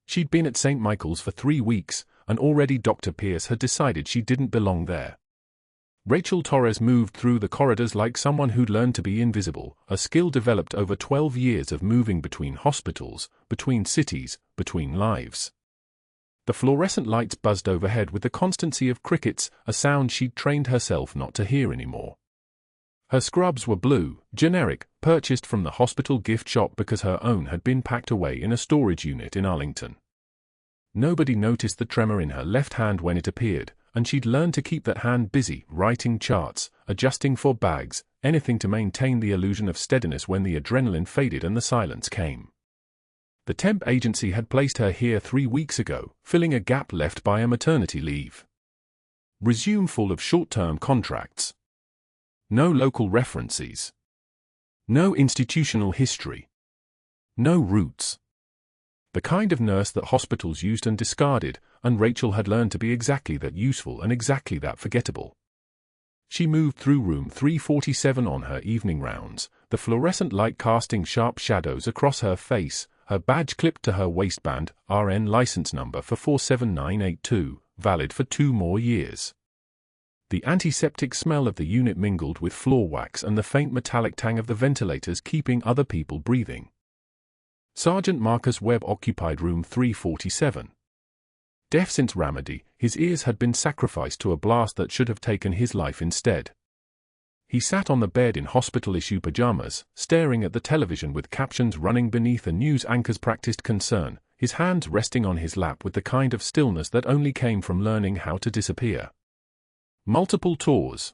She'd been at St. Michael's for 3 weeks, and already Dr. Pierce had decided she didn't belong there. Rachel Torres moved through the corridors like someone who'd learned to be invisible, a skill developed over 12 years of moving between hospitals, between cities, between lives. The fluorescent lights buzzed overhead with the constancy of crickets, a sound she'd trained herself not to hear anymore. Her scrubs were blue, generic, purchased from the hospital gift shop because her own had been packed away in a storage unit in Arlington. Nobody noticed the tremor in her left hand when it appeared, and she'd learned to keep that hand busy, writing charts, adjusting for bags, anything to maintain the illusion of steadiness when the adrenaline faded and the silence came. The temp agency had placed her here 3 weeks ago, filling a gap left by a maternity leave. Resume full of short-term contracts. No local references. No institutional history. No roots. The kind of nurse that hospitals used and discarded, and Rachel had learned to be exactly that useful and exactly that forgettable. She moved through room 347 on her evening rounds, the fluorescent light casting sharp shadows across her face, her badge clipped to her waistband, RN license number for 47982, valid for 2 more years. The antiseptic smell of the unit mingled with floor wax and the faint metallic tang of the ventilators keeping other people breathing. Sergeant Webb occupied room 347. Deaf since Ramadi, his ears had been sacrificed to a blast that should have taken his life instead. He sat on the bed in hospital-issue pajamas, staring at the television with captions running beneath a news anchor's practiced concern, his hands resting on his lap with the kind of stillness that only came from learning how to disappear. Multiple tours.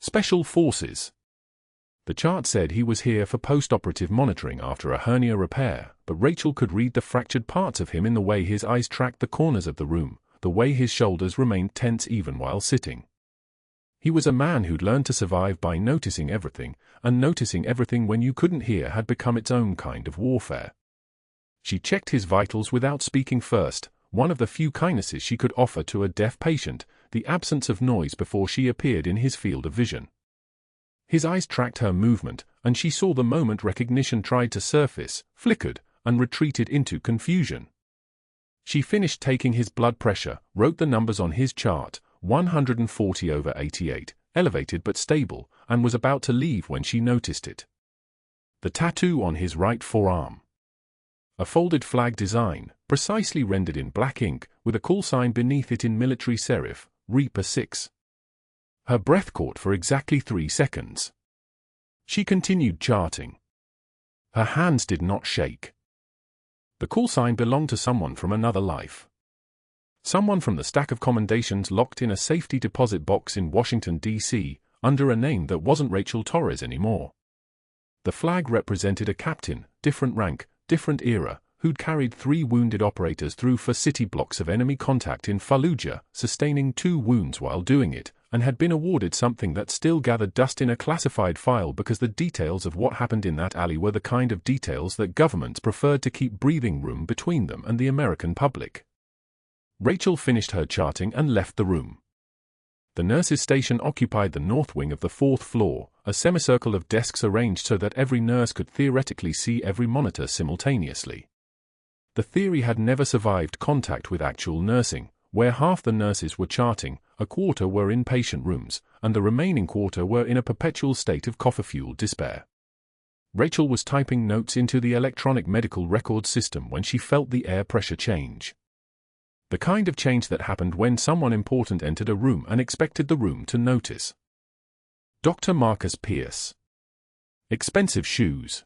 Special forces. The chart said he was here for post-operative monitoring after a hernia repair, but Rachel could read the fractured parts of him in the way his eyes tracked the corners of the room, the way his shoulders remained tense even while sitting. He was a man who'd learned to survive by noticing everything, and noticing everything when you couldn't hear had become its own kind of warfare. She checked his vitals without speaking first, one of the few kindnesses she could offer to a deaf patient, the absence of noise before she appeared in his field of vision. His eyes tracked her movement, and she saw the moment recognition tried to surface, flickered, and retreated into confusion. She finished taking his blood pressure, wrote the numbers on his chart, 140/88, elevated but stable, and was about to leave when she noticed it. The tattoo on his right forearm. A folded flag design, precisely rendered in black ink, with a call sign beneath it in military serif, Reaper 6. Her breath caught for exactly 3 seconds. She continued charting. Her hands did not shake. The call sign belonged to someone from another life. Someone from the stack of commendations locked in a safety deposit box in Washington, D.C., under a name that wasn't Rachel Torres anymore. The flag represented a captain, different rank, different era, who'd carried 3 wounded operators through 4 city blocks of enemy contact in Fallujah, sustaining 2 wounds while doing it, and had been awarded something that still gathered dust in a classified file because the details of what happened in that alley were the kind of details that governments preferred to keep breathing room between them and the American public. Rachel finished her charting and left the room. The nurses' station occupied the north wing of the 4th floor, a semicircle of desks arranged so that every nurse could theoretically see every monitor simultaneously. The theory had never survived contact with actual nursing, where half the nurses were charting, a quarter were in patient rooms, and the remaining quarter were in a perpetual state of coffee-fueled despair. Rachel was typing notes into the electronic medical record system when she felt the air pressure change. The kind of change that happened when someone important entered a room and expected the room to notice. Dr. Marcus Pierce. Expensive shoes.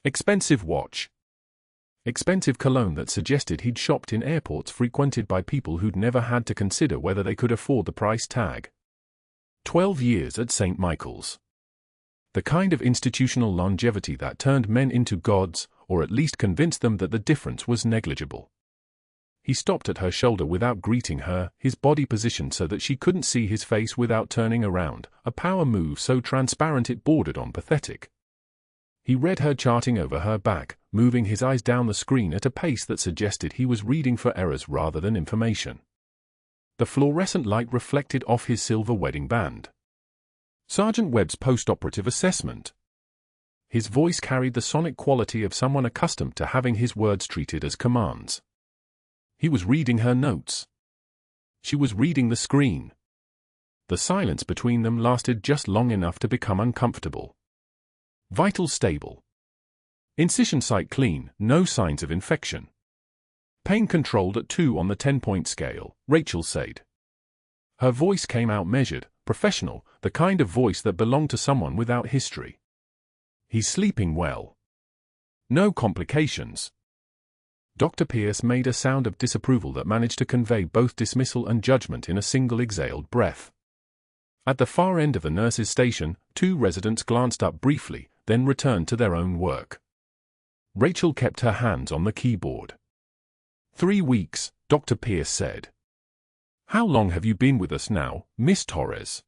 Expensive watch. Expensive cologne that suggested he'd shopped in airports frequented by people who'd never had to consider whether they could afford the price tag. 12 years at St. Michael's. The kind of institutional longevity that turned men into gods, or at least convinced them that the difference was negligible. He stopped at her shoulder without greeting her, his body positioned so that she couldn't see his face without turning around, a power move so transparent it bordered on pathetic. He read her charting over her back, moving his eyes down the screen at a pace that suggested he was reading for errors rather than information. The fluorescent light reflected off his silver wedding band. Sergeant Webb's post-operative assessment. His voice carried the sonic quality of someone accustomed to having his words treated as commands. He was reading her notes. She was reading the screen. The silence between them lasted just long enough to become uncomfortable. Vitals stable. Incision site clean, no signs of infection. Pain controlled at 2 on the 10-point scale, Rachel said. Her voice came out measured, professional, the kind of voice that belonged to someone without history. He's sleeping well. No complications. Dr. Pierce made a sound of disapproval that managed to convey both dismissal and judgment in a single exhaled breath. At the far end of the nurse's station, 2 residents glanced up briefly, then returned to their own work. Rachel kept her hands on the keyboard. 3 weeks, Dr. Pierce said. How long have you been with us now, Miss Torres?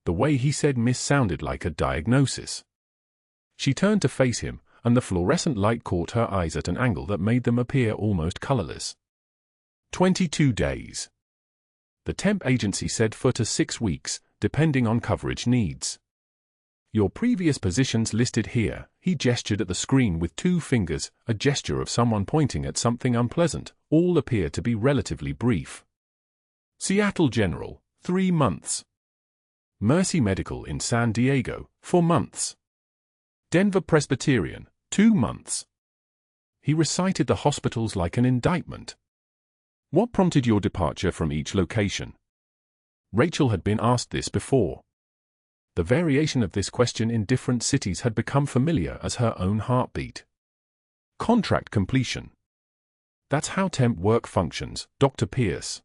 The way he said Miss sounded like a diagnosis. She turned to face him, and the fluorescent light caught her eyes at an angle that made them appear almost colorless. 22 days. The temp agency said 4 to 6 weeks, depending on coverage needs. Your previous positions listed here, he gestured at the screen with 2 fingers, a gesture of someone pointing at something unpleasant, all appear to be relatively brief. Seattle General, 3 months. Mercy Medical in San Diego, 4 months. Denver Presbyterian, 2 months. He recited the hospitals like an indictment. What prompted your departure from each location? Rachel had been asked this before. The variation of this question in different cities had become familiar as her own heartbeat. Contract completion. That's how temp work functions, Dr. Pierce.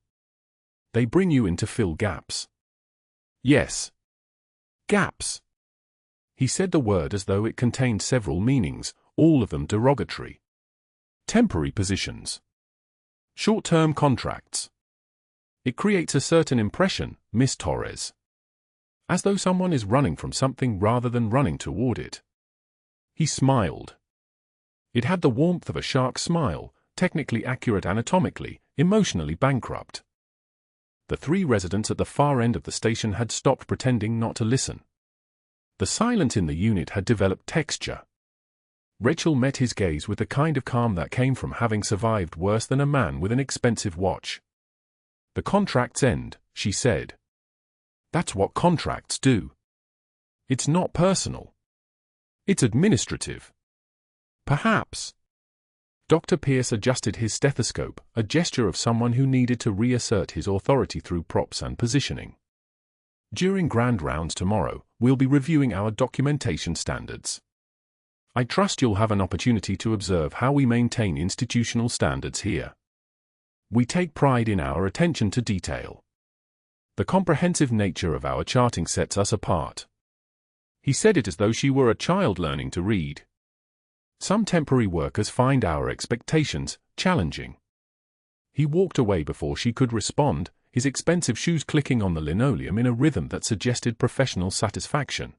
They bring you in to fill gaps. Yes. Gaps. He said the word as though it contained several meanings, all of them derogatory. Temporary positions. Short-term contracts. It creates a certain impression, Miss Torres. As though someone is running from something rather than running toward it. He smiled. It had the warmth of a shark smile, technically accurate anatomically, emotionally bankrupt. The 3 residents at the far end of the station had stopped pretending not to listen. The silence in the unit had developed texture. Rachel met his gaze with the kind of calm that came from having survived worse than a man with an expensive watch. The contracts end, she said. That's what contracts do. It's not personal. It's administrative. Perhaps. Dr. Pierce adjusted his stethoscope, a gesture of someone who needed to reassert his authority through props and positioning. During grand rounds tomorrow, we'll be reviewing our documentation standards. I trust you'll have an opportunity to observe how we maintain institutional standards here. We take pride in our attention to detail. The comprehensive nature of our charting sets us apart. He said it as though she were a child learning to read. Some temporary workers find our expectations challenging. He walked away before she could respond, his expensive shoes clicking on the linoleum in a rhythm that suggested professional satisfaction.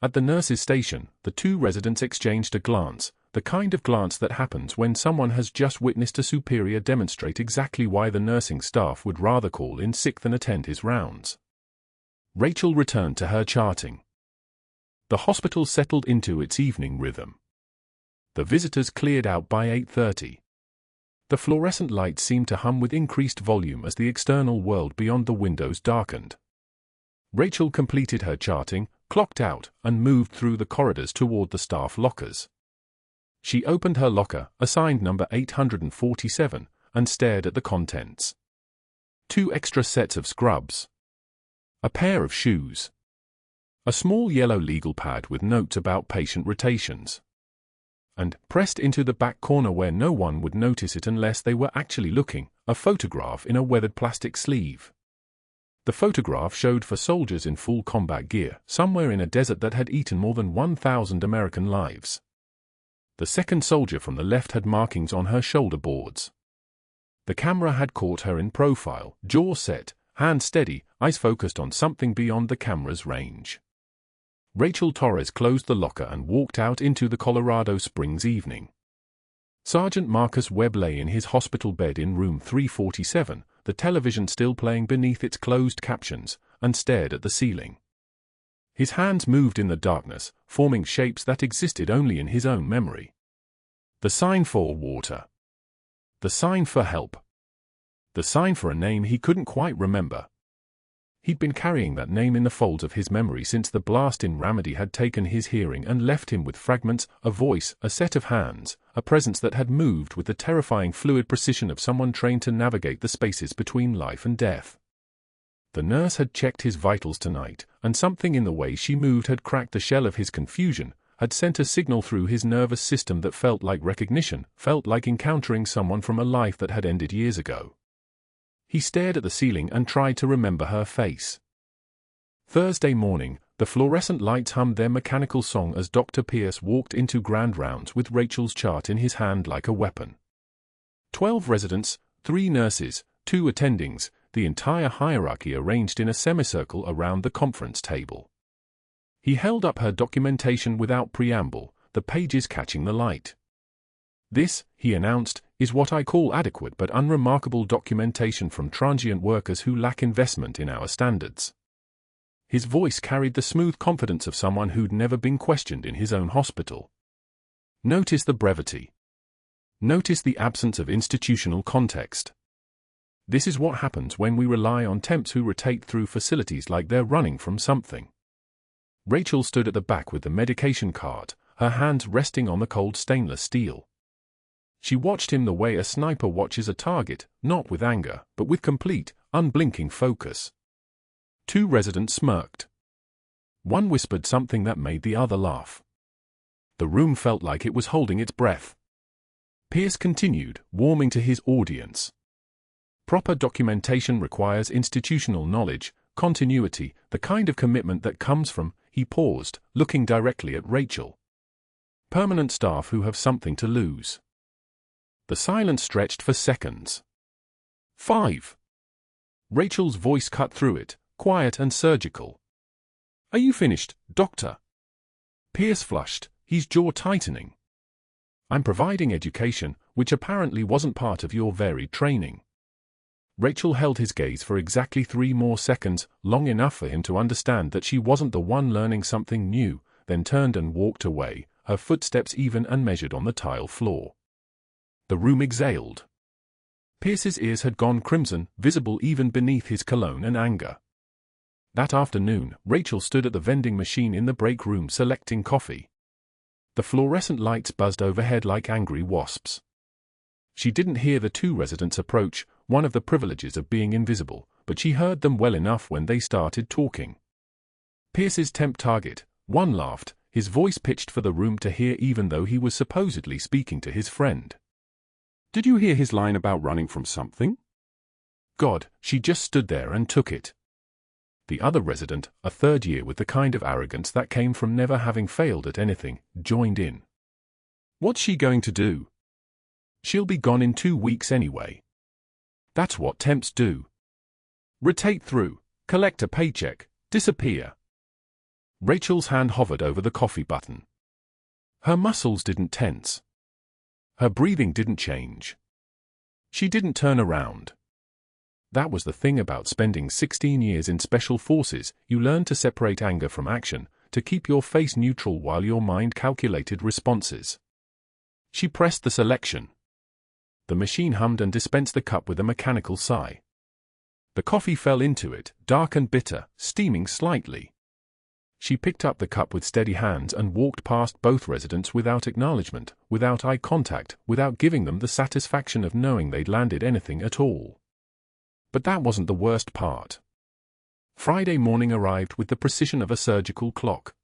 At the nurse's station, the 2 residents exchanged a glance, the kind of glance that happens when someone has just witnessed a superior demonstrate exactly why the nursing staff would rather call in sick than attend his rounds. Rachel returned to her charting. The hospital settled into its evening rhythm. The visitors cleared out by 8:30. The fluorescent lights seemed to hum with increased volume as the external world beyond the windows darkened. Rachel completed her charting, clocked out, and moved through the corridors toward the staff lockers. She opened her locker, assigned number 847, and stared at the contents. 2 extra sets of scrubs. A pair of shoes. A small yellow legal pad with notes about patient rotations. And, pressed into the back corner where no one would notice it unless they were actually looking, a photograph in a weathered plastic sleeve. The photograph showed 4 soldiers in full combat gear, somewhere in a desert that had eaten more than 1,000 American lives. The second soldier from the left had markings on her shoulder boards. The camera had caught her in profile, jaw set, hand steady, eyes focused on something beyond the camera's range. Rachel Torres closed the locker and walked out into the Colorado Springs evening. Sergeant Webb lay in his hospital bed in room 347, the television still playing beneath its closed captions, and stared at the ceiling. His hands moved in the darkness, forming shapes that existed only in his own memory. The sign for water. The sign for help. The sign for a name he couldn't quite remember. He'd been carrying that name in the folds of his memory since the blast in Ramadi had taken his hearing and left him with fragments, a voice, a set of hands, a presence that had moved with the terrifying fluid precision of someone trained to navigate the spaces between life and death. The nurse had checked his vitals tonight, and something in the way she moved had cracked the shell of his confusion, had sent a signal through his nervous system that felt like recognition, felt like encountering someone from a life that had ended years ago. He stared at the ceiling and tried to remember her face. Thursday morning, the fluorescent lights hummed their mechanical song as Dr. Pierce walked into grand rounds with Rachel's chart in his hand like a weapon. 12 residents, 3 nurses, 2 attendings, the entire hierarchy arranged in a semicircle around the conference table. He held up her documentation without preamble, the pages catching the light. "This," he announced, "is what I call adequate but unremarkable documentation from transient workers who lack investment in our standards." His voice carried the smooth confidence of someone who'd never been questioned in his own hospital. Notice the brevity. Notice the absence of institutional context. This is what happens when we rely on temps who rotate through facilities like they're running from something. Rachel stood at the back with the medication cart, her hands resting on the cold stainless steel. She watched him the way a sniper watches a target, not with anger, but with complete, unblinking focus. 2 residents smirked. One whispered something that made the other laugh. The room felt like it was holding its breath. Pierce continued, warming to his audience. Proper documentation requires institutional knowledge, continuity, the kind of commitment that comes from, he paused, looking directly at Rachel. Permanent staff who have something to lose. The silence stretched for seconds. 5. Rachel's voice cut through it, quiet and surgical. "Are you finished, Doctor?" Pierce flushed, his jaw tightening. "I'm providing education, which apparently wasn't part of your varied training." Rachel held his gaze for exactly 3 more seconds, long enough for him to understand that she wasn't the one learning something new, then turned and walked away, her footsteps even and measured on the tile floor. The room exhaled. Pierce's ears had gone crimson, visible even beneath his cologne and anger. That afternoon, Rachel stood at the vending machine in the break room selecting coffee. The fluorescent lights buzzed overhead like angry wasps. She didn't hear the 2 residents approach, one of the privileges of being invisible, but she heard them well enough when they started talking. Pierce's temp target, one laughed, his voice pitched for the room to hear even though he was supposedly speaking to his friend. "Did you hear his line about running from something?" God, she just stood there and took it. The other resident, a 3rd year with the kind of arrogance that came from never having failed at anything, joined in. "What's she going to do?" "She'll be gone in 2 weeks anyway. That's what temps do. Rotate through, collect a paycheck, disappear." Rachel's hand hovered over the coffee button. Her muscles didn't tense. Her breathing didn't change. She didn't turn around. That was the thing about spending 16 years in special forces, you learn to separate anger from action, to keep your face neutral while your mind calculated responses. She pressed the selection. The machine hummed and dispensed the cup with a mechanical sigh. The coffee fell into it, dark and bitter, steaming slightly. She picked up the cup with steady hands and walked past both residents without acknowledgement, without eye contact, without giving them the satisfaction of knowing they'd landed anything at all. But that wasn't the worst part. Friday morning arrived with the precision of a surgical clock.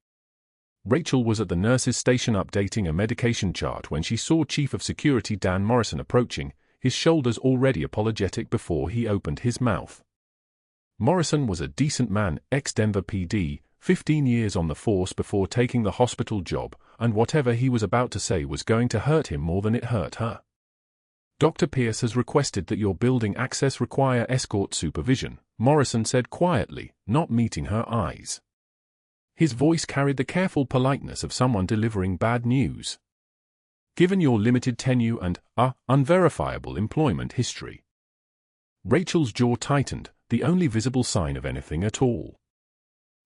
Rachel was at the nurse's station updating a medication chart when she saw Chief of Security Dan Morrison approaching, his shoulders already apologetic before he opened his mouth. Morrison was a decent man, ex-Denver PD, 15 years on the force before taking the hospital job, and whatever he was about to say was going to hurt him more than it hurt her. "Dr. Pierce has requested that your building access require escort supervision," Morrison said quietly, not meeting her eyes. His voice carried the careful politeness of someone delivering bad news. "Given your limited tenure and, unverifiable employment history." Rachel's jaw tightened, the only visible sign of anything at all.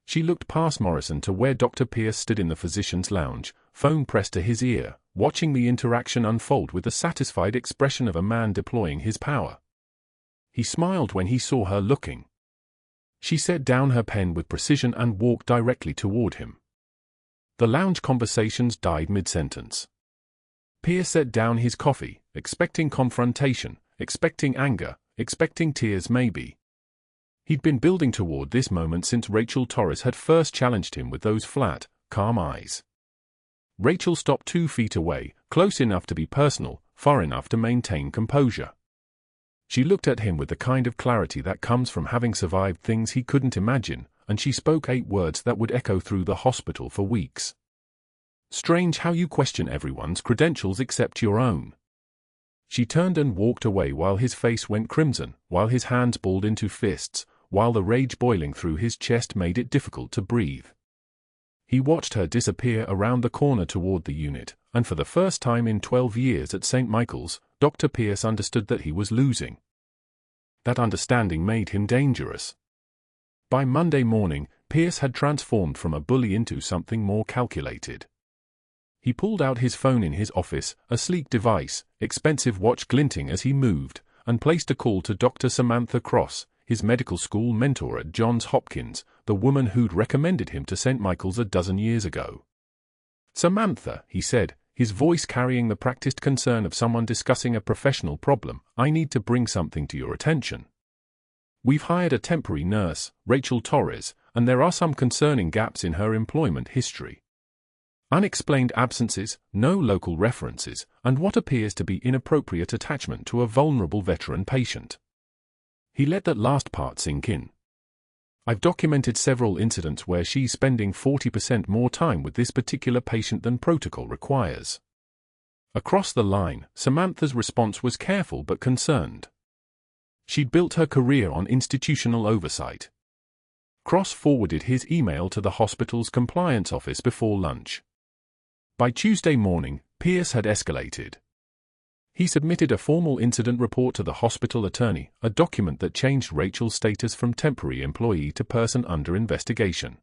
She looked past Morrison to where Dr. Pierce stood in the physician's lounge, phone pressed to his ear, watching the interaction unfold with the satisfied expression of a man deploying his power. He smiled when he saw her looking. She set down her pen with precision and walked directly toward him. The lounge conversations died mid-sentence. Pierce set down his coffee, expecting confrontation, expecting anger, expecting tears maybe. He'd been building toward this moment since Rachel Torres had first challenged him with those flat, calm eyes. Rachel stopped 2 feet away, close enough to be personal, far enough to maintain composure. She looked at him with the kind of clarity that comes from having survived things he couldn't imagine, and she spoke 8 words that would echo through the hospital for weeks. Strange how you question everyone's credentials except your own. She turned and walked away while his face went crimson, while his hands balled into fists, while the rage boiling through his chest made it difficult to breathe. He watched her disappear around the corner toward the unit, and for the first time in 12 years at St. Michael's, Dr. Pierce understood that he was losing. That understanding made him dangerous. By Monday morning, Pierce had transformed from a bully into something more calculated. He pulled out his phone in his office, a sleek device, expensive watch glinting as he moved, and placed a call to Dr. Samantha Cross, his medical school mentor at Johns Hopkins, the woman who'd recommended him to St. Michael's a dozen years ago. "Samantha," he said, his voice carrying the practiced concern of someone discussing a professional problem, "I need to bring something to your attention. We've hired a temporary nurse, Rachel Torres, and there are some concerning gaps in her employment history. Unexplained absences, no local references, and what appears to be inappropriate attachment to a vulnerable veteran patient." He let that last part sink in. "I've documented several incidents where she's spending 40% more time with this particular patient than protocol requires." Across the line, Samantha's response was careful but concerned. She'd built her career on institutional oversight. Cross forwarded his email to the hospital's compliance office before lunch. By Tuesday morning, Pierce had escalated. He submitted a formal incident report to the hospital attorney, a document that changed Rachel's status from temporary employee to person under investigation.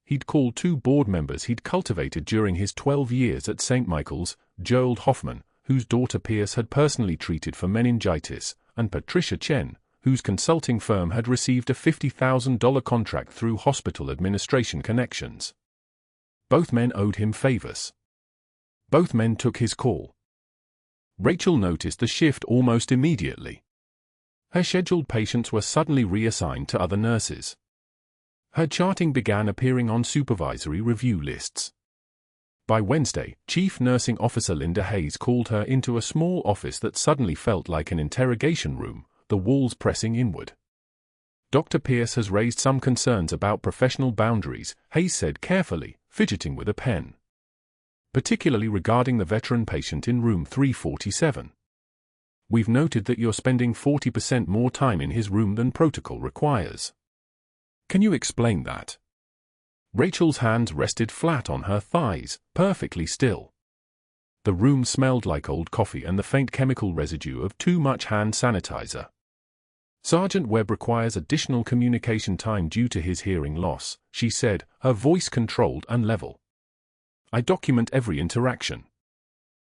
He'd called 2 board members he'd cultivated during his 12 years at St. Michael's, Gerald Hoffman, whose daughter Pierce had personally treated for meningitis, and Patricia Chen, whose consulting firm had received a $50,000 contract through hospital administration connections. Both men owed him favors. Both men took his call. Rachel noticed the shift almost immediately. Her scheduled patients were suddenly reassigned to other nurses. Her charting began appearing on supervisory review lists. By Wednesday, Chief Nursing Officer Linda Hayes called her into a small office that suddenly felt like an interrogation room, the walls pressing inward. "Dr. Pierce has raised some concerns about professional boundaries," Hayes said carefully, fidgeting with a pen. "Particularly regarding the veteran patient in room 347. We've noted that you're spending 40% more time in his room than protocol requires. Can you explain that?" Rachel's hands rested flat on her thighs, perfectly still. The room smelled like old coffee and the faint chemical residue of too much hand sanitizer. "Sergeant Webb requires additional communication time due to his hearing loss," she said, her voice controlled and level. "I document every interaction.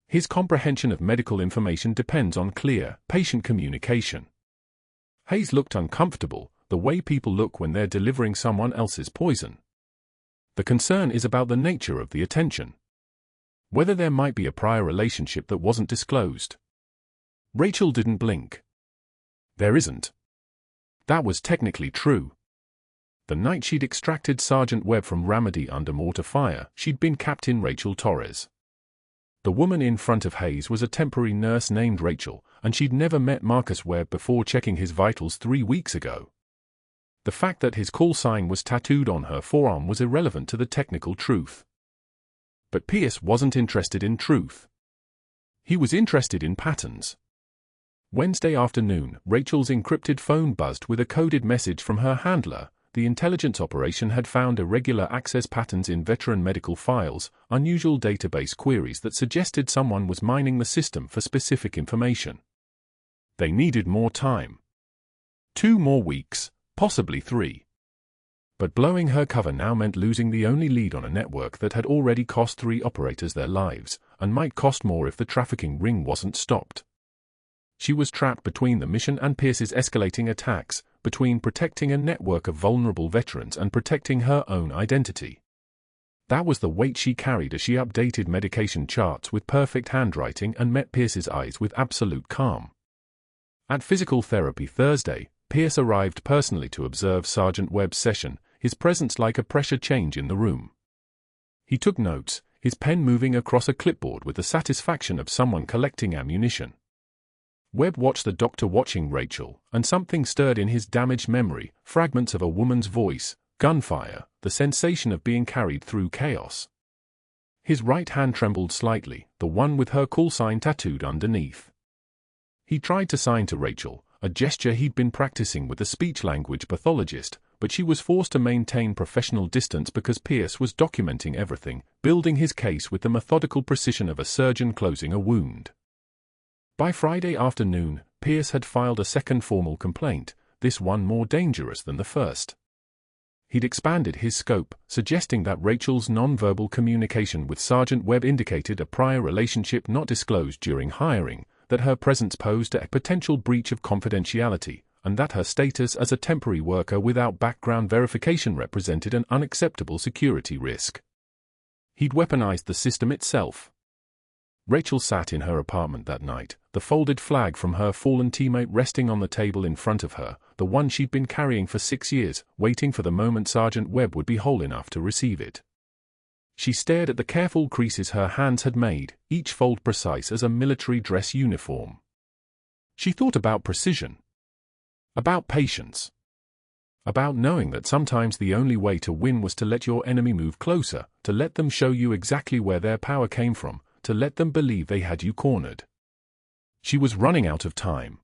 His comprehension of medical information depends on clear, patient communication." Hayes looked uncomfortable, the way people look when they're delivering someone else's poison. "The concern is about the nature of the attention. Whether there might be a prior relationship that wasn't disclosed." Rachel didn't blink. "There isn't." That was technically true. The night she'd extracted Sergeant Webb from Ramadi under mortar fire, she'd been Captain Rachel Torres. The woman in front of Hayes was a temporary nurse named Rachel, and she'd never met Marcus Webb before checking his vitals 3 weeks ago. The fact that his call sign was tattooed on her forearm was irrelevant to the technical truth. But Pierce wasn't interested in truth. He was interested in patterns. Wednesday afternoon, Rachel's encrypted phone buzzed with a coded message from her handler. The intelligence operation had found irregular access patterns in veteran medical files, unusual database queries that suggested someone was mining the system for specific information. They needed more time. 2 more weeks, possibly 3. But blowing her cover now meant losing the only lead on a network that had already cost 3 operators their lives, and might cost more if the trafficking ring wasn't stopped. She was trapped between the mission and Pierce's escalating attacks, between protecting a network of vulnerable veterans and protecting her own identity. That was the weight she carried as she updated medication charts with perfect handwriting and met Pierce's eyes with absolute calm. At physical therapy Thursday, Pierce arrived personally to observe Sergeant Webb's session, his presence like a pressure change in the room. He took notes, his pen moving across a clipboard with the satisfaction of someone collecting ammunition. Webb watched the doctor watching Rachel, and something stirred in his damaged memory, fragments of a woman's voice, gunfire, the sensation of being carried through chaos. His right hand trembled slightly, the one with her call sign tattooed underneath. He tried to sign to Rachel, a gesture he'd been practicing with a speech-language pathologist, but she was forced to maintain professional distance because Pierce was documenting everything, building his case with the methodical precision of a surgeon closing a wound. By Friday afternoon, Pierce had filed a second formal complaint, this one more dangerous than the first. He'd expanded his scope, suggesting that Rachel's nonverbal communication with Sergeant Webb indicated a prior relationship not disclosed during hiring, that her presence posed a potential breach of confidentiality, and that her status as a temporary worker without background verification represented an unacceptable security risk. He'd weaponized the system itself. Rachel sat in her apartment that night, the folded flag from her fallen teammate resting on the table in front of her, the one she'd been carrying for 6 years, waiting for the moment Sergeant Webb would be whole enough to receive it. She stared at the careful creases her hands had made, each fold precise as a military dress uniform. She thought about precision. About patience. About knowing that sometimes the only way to win was to let your enemy move closer, to let them show you exactly where their power came from, to let them believe they had you cornered. She was running out of time.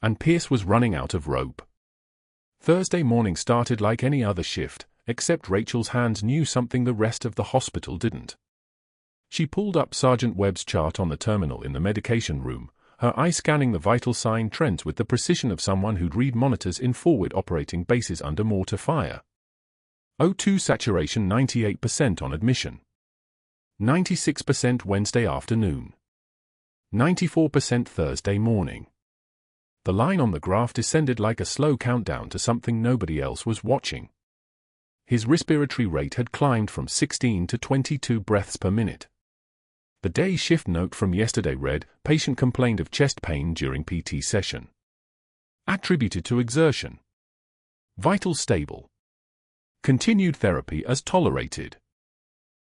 And Pierce was running out of rope. Thursday morning started like any other shift, except Rachel's hands knew something the rest of the hospital didn't. She pulled up Sergeant Webb's chart on the terminal in the medication room, her eye scanning the vital sign trends with the precision of someone who'd read monitors in forward operating bases under mortar fire. O2 saturation 98% on admission. 96% Wednesday afternoon. 94% Thursday morning. The line on the graph descended like a slow countdown to something nobody else was watching. His respiratory rate had climbed from 16 to 22 breaths per minute. The day shift note from yesterday read, patient complained of chest pain during PT session. Attributed to exertion. Vital stable. Continued therapy as tolerated.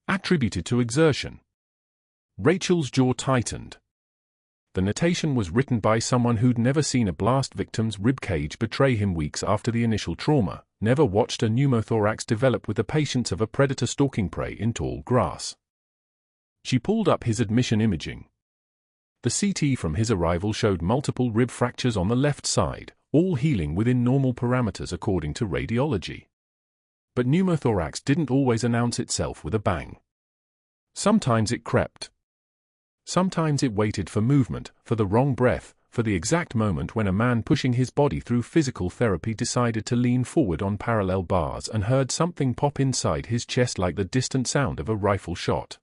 Attributed to exertion. Rachel's jaw tightened. The notation was written by someone who'd never seen a blast victim's ribcage betray him weeks after the initial trauma, never watched a pneumothorax develop with the patience of a predator stalking prey in tall grass. She pulled up his admission imaging. The CT from his arrival showed multiple rib fractures on the left side, all healing within normal parameters according to radiology. But pneumothorax didn't always announce itself with a bang. Sometimes it crept. Sometimes it waited for movement, for the wrong breath, for the exact moment when a man pushing his body through physical therapy decided to lean forward on parallel bars and heard something pop inside his chest like the distant sound of a rifle shot.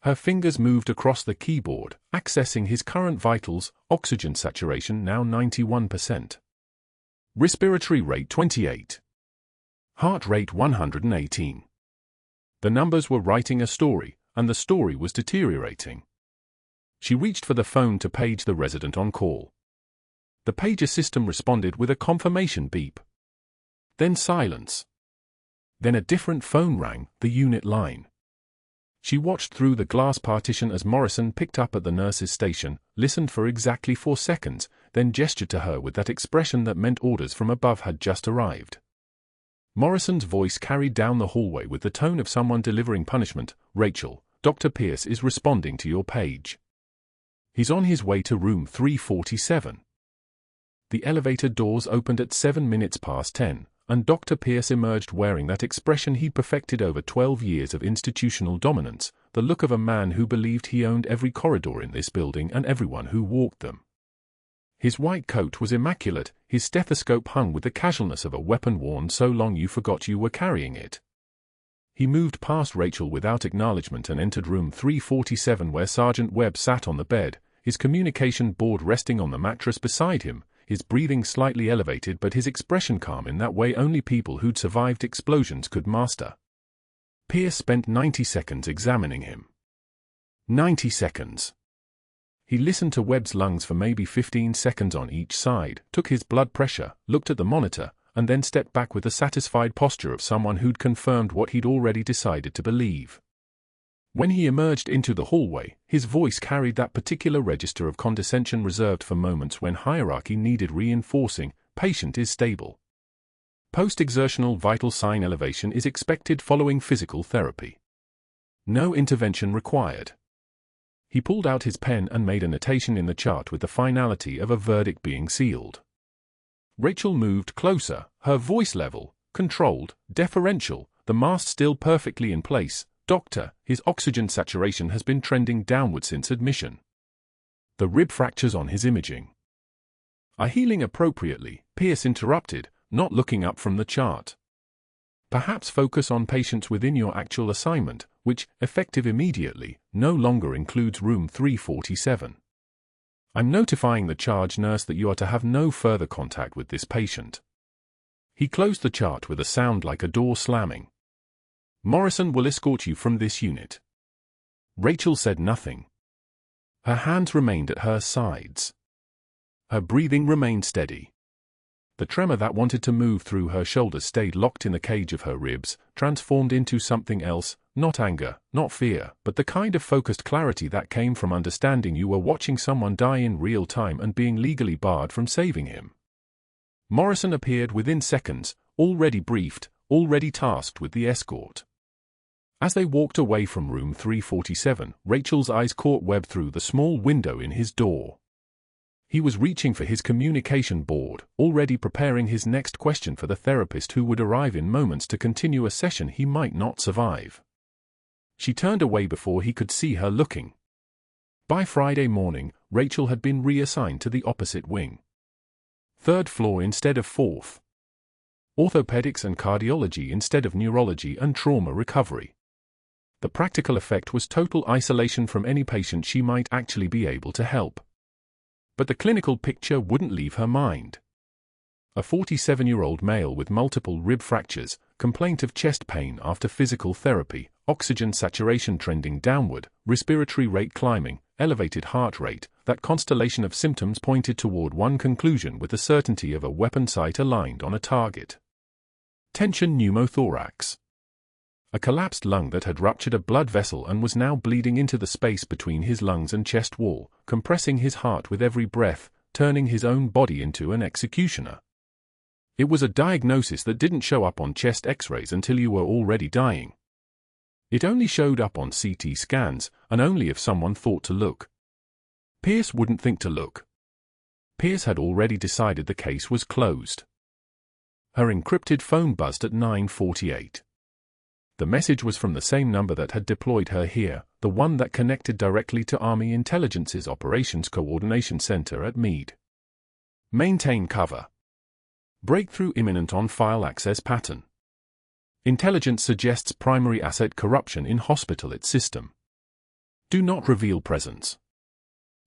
Her fingers moved across the keyboard, accessing his current vitals, oxygen saturation now 91%. Respiratory rate 28. Heart rate 118. The numbers were writing a story, and the story was deteriorating. She reached for the phone to page the resident on call. The pager system responded with a confirmation beep. Then silence. Then a different phone rang, the unit line. She watched through the glass partition as Morrison picked up at the nurse's station, listened for exactly 4 seconds, then gestured to her with that expression that meant orders from above had just arrived. Morrison's voice carried down the hallway with the tone of someone delivering punishment. Rachel, Dr. Pierce is responding to your page. He's on his way to room 347. The elevator doors opened at 7 minutes past 10, and Dr. Pierce emerged wearing that expression he'd perfected over 12 years of institutional dominance, the look of a man who believed he owned every corridor in this building and everyone who walked them. His white coat was immaculate, his stethoscope hung with the casualness of a weapon worn so long you forgot you were carrying it. He moved past Rachel without acknowledgement and entered room 347 where Sergeant Webb sat on the bed, his communication board resting on the mattress beside him, his breathing slightly elevated but his expression calm in that way only people who'd survived explosions could master. Pierce spent 90 seconds examining him. 90 seconds. He listened to Webb's lungs for maybe 15 seconds on each side, took his blood pressure, looked at the monitor, and then stepped back with the satisfied posture of someone who'd confirmed what he'd already decided to believe. When he emerged into the hallway, his voice carried that particular register of condescension reserved for moments when hierarchy needed reinforcing. Patient is stable. Post-exertional vital sign elevation is expected following physical therapy. No intervention required. He pulled out his pen and made a notation in the chart with the finality of a verdict being sealed. Rachel moved closer, her voice level, controlled, deferential, the mask still perfectly in place. Doctor, his oxygen saturation has been trending downward since admission. The rib fractures on his imaging are healing appropriately, Pierce interrupted, not looking up from the chart. Perhaps focus on patients within your actual assignment, which, effective immediately, no longer includes room 347. I'm notifying the charge nurse that you are to have no further contact with this patient. He closed the chart with a sound like a door slamming. Morrison will escort you from this unit. Rachel said nothing. Her hands remained at her sides. Her breathing remained steady. The tremor that wanted to move through her shoulders stayed locked in the cage of her ribs, transformed into something else, not anger, not fear, but the kind of focused clarity that came from understanding you were watching someone die in real time and being legally barred from saving him. Morrison appeared within seconds, already briefed, already tasked with the escort. As they walked away from room 347, Rachel's eyes caught Webb through the small window in his door. He was reaching for his communication board, already preparing his next question for the therapist who would arrive in moments to continue a session he might not survive. She turned away before he could see her looking. By Friday morning, Rachel had been reassigned to the opposite wing. 3rd floor instead of 4th. Orthopedics and cardiology instead of neurology and trauma recovery. The practical effect was total isolation from any patient she might actually be able to help. But the clinical picture wouldn't leave her mind. A 47-year-old male with multiple rib fractures, complaint of chest pain after physical therapy, oxygen saturation trending downward, respiratory rate climbing, elevated heart rate. That constellation of symptoms pointed toward one conclusion with the certainty of a weapon sight aligned on a target. Tension pneumothorax. A collapsed lung that had ruptured a blood vessel and was now bleeding into the space between his lungs and chest wall, compressing his heart with every breath, turning his own body into an executioner. It was a diagnosis that didn't show up on chest X-rays until you were already dying. It only showed up on CT scans, and only if someone thought to look. Pierce wouldn't think to look. Pierce had already decided the case was closed. Her encrypted phone buzzed at 9:48. The message was from the same number that had deployed her here, the one that connected directly to Army Intelligence's Operations Coordination Center at Meade. Maintain cover. Breakthrough imminent on file access pattern. Intelligence suggests primary asset corruption in hospital its system. Do not reveal presence.